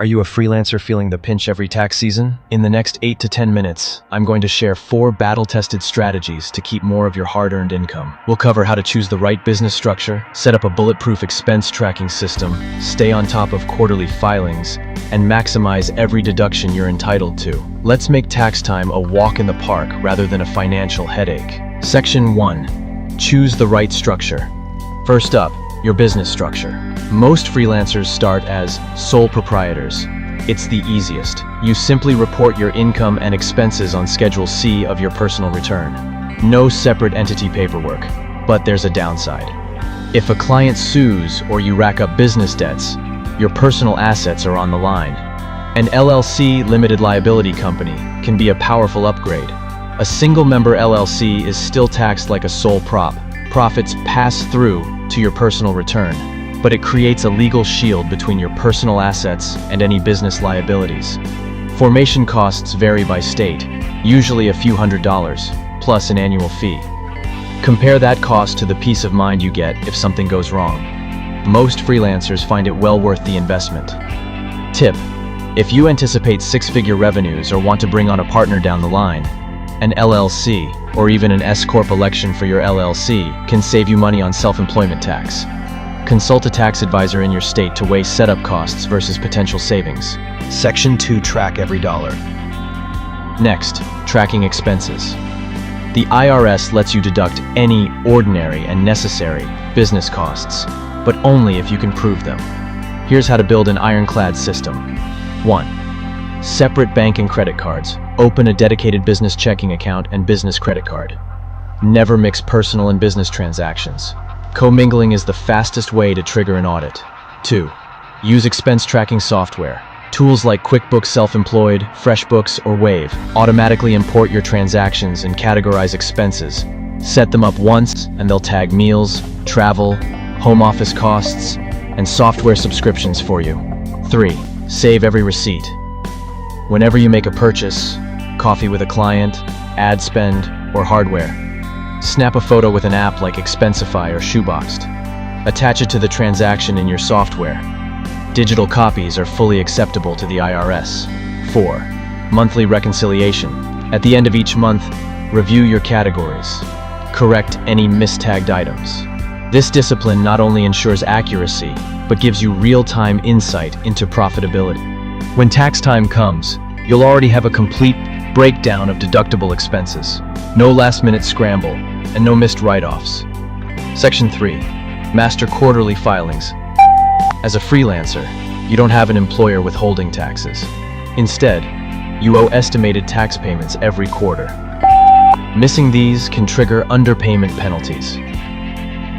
Are you a freelancer feeling the pinch every tax season? In the next 8 to 10 minutes, I'm going to share 4 battle-tested strategies to keep more of your hard-earned income. We'll cover how to choose the right business structure, set up a bulletproof expense tracking system, stay on top of quarterly filings, and maximize every deduction you're entitled to. Let's make tax time a walk in the park rather than a financial headache. Section 1. Choose the right structure. First up, your business structure. Most freelancers start as sole proprietors. It's the easiest. You simply report your income and expenses on Schedule C of your personal return. No separate entity paperwork, but there's a downside. If a client sues or you rack up business debts, your personal assets are on the line. An LLC, limited liability company, can be a powerful upgrade. A single-member LLC is still taxed like a sole prop. Profits pass through to your personal return, but it creates a legal shield between your personal assets and any business liabilities. Formation costs vary by state, usually a few $100s, plus an annual fee. Compare that cost to the peace of mind you get if something goes wrong. Most freelancers find it well worth the investment. Tip: if you anticipate 6-figure revenues or want to bring on a partner down the line, an LLC, or even an S-Corp election for your LLC can save you money on self-employment tax. Consult a tax advisor in your state to weigh setup costs versus potential savings. Section 2. Track every dollar. Next, tracking expenses. The IRS lets you deduct any ordinary and necessary business costs, but only if you can prove them. Here's how to build an ironclad system. 1. Separate bank and credit cards. Open a dedicated business checking account and business credit card. Never mix personal and business transactions. Commingling is the fastest way to trigger an audit. 2. Use expense tracking software. Tools like QuickBooks Self-Employed, FreshBooks, or Wave automatically import your transactions and categorize expenses. Set them up once, and they'll tag meals, travel, home office costs, and software subscriptions for you. 3. Save every receipt. Whenever you make a purchase, coffee with a client, ad spend, or hardware, snap a photo with an app like Expensify or Shoeboxed. Attach it to the transaction in your software. Digital copies are fully acceptable to the IRS. 4. Monthly reconciliation. At the end of each month, review your categories. Correct any mistagged items. This discipline not only ensures accuracy, but gives you real-time insight into profitability. When tax time comes, you'll already have a complete breakdown of deductible expenses. No last-minute scramble, and no missed write-offs. Section 3. Master quarterly filings. As a freelancer, you don't have an employer withholding taxes. Instead, you owe estimated tax payments every quarter. Missing these can trigger underpayment penalties.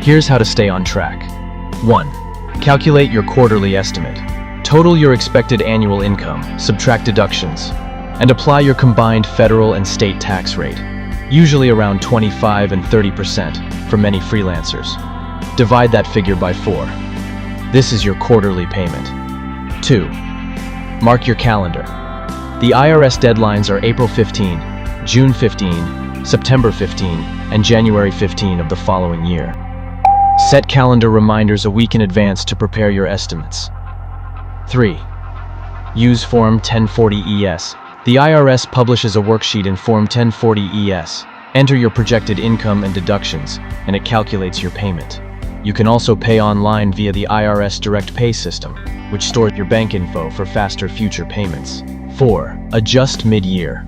Here's how to stay on track. 1. Calculate your quarterly estimate. Total your expected annual income, subtract deductions, and apply your combined federal and state tax rate, usually around 25% and 30% for many freelancers. Divide that figure by 4. This is your quarterly payment. 2. Mark your calendar. The IRS deadlines are April 15, June 15, September 15, and January 15 of the following year. Set calendar reminders a week in advance to prepare your estimates. 3. Use Form 1040-ES. The IRS publishes a worksheet in Form 1040-ES. Enter your projected income and deductions, and it calculates your payment. You can also pay online via the IRS Direct Pay system, which stores your bank info for faster future payments. 4. Adjust mid-year.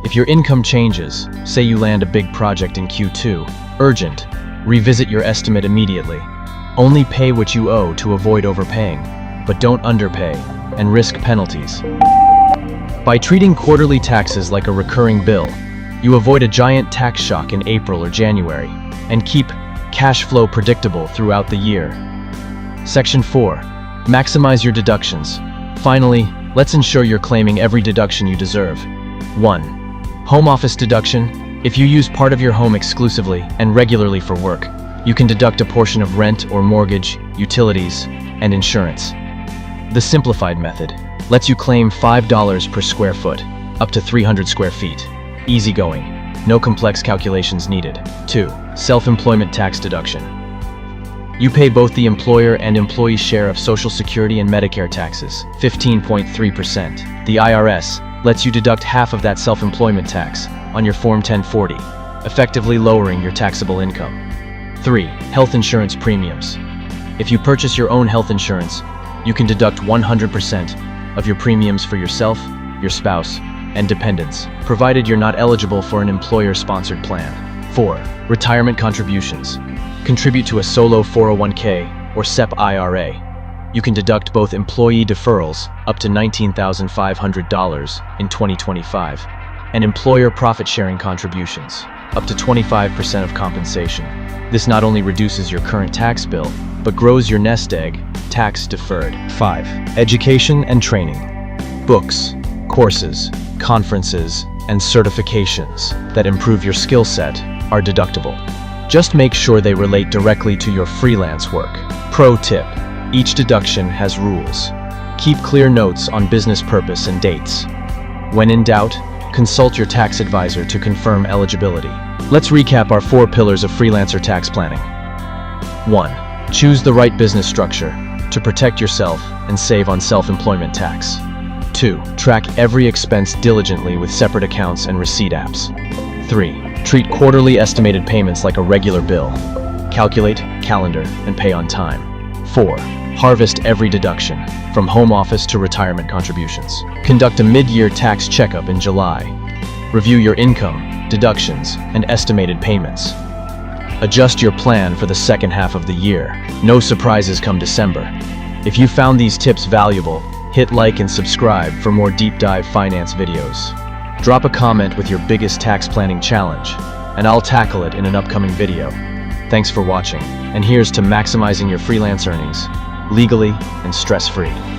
If your income changes, say you land a big project in Q2, urgent, revisit your estimate immediately. Only pay what you owe to avoid overpaying, but don't underpay and risk penalties. By treating quarterly taxes like a recurring bill, you avoid a giant tax shock in April or January and keep cash flow predictable throughout the year. Section 4. Maximize your deductions. Finally, let's ensure you're claiming every deduction you deserve. 1. Home office deduction. If you use part of your home exclusively and regularly for work, you can deduct a portion of rent or mortgage, utilities, and insurance. The simplified method lets you claim $5 per square foot, up to 300 square feet. Easygoing, no complex calculations needed. 2. Self-employment tax deduction. You pay both the employer and employee share of Social Security and Medicare taxes, 15.3%. The IRS lets you deduct half of that self-employment tax on your Form 1040, effectively lowering your taxable income. 3. Health insurance premiums. If you purchase your own health insurance, you can deduct 100% of your premiums for yourself, your spouse, and dependents, provided you're not eligible for an employer-sponsored plan. 4. Retirement contributions. Contribute to a solo 401k or SEP IRA. You can deduct both employee deferrals up to $19,500 in 2025 and employer profit-sharing contributions up to 25% of compensation. This not only reduces your current tax bill, but grows your nest egg, tax deferred. 5. Education and training. Books, courses, conferences, and certifications that improve your skill set are deductible. Just make sure they relate directly to your freelance work. Pro tip: each deduction has rules. Keep clear notes on business purpose and dates. When in doubt, consult your tax advisor to confirm eligibility. Let's recap our 4 pillars of freelancer tax planning. 1. Choose the right business structure to protect yourself and save on self-employment tax. 2. Track every expense diligently with separate accounts and receipt apps. 3. Treat quarterly estimated payments like a regular bill. Calculate, calendar, and pay on time. 4. Harvest every deduction, from home office to retirement contributions. Conduct a mid-year tax checkup in July. Review your income, deductions, and estimated payments. Adjust your plan for the second half of the year. No surprises come December. If you found these tips valuable, hit like and subscribe for more deep dive finance videos. Drop a comment with your biggest tax planning challenge, and I'll tackle it in an upcoming video. Thanks for watching, and here's to maximizing your freelance earnings, legally and stress-free.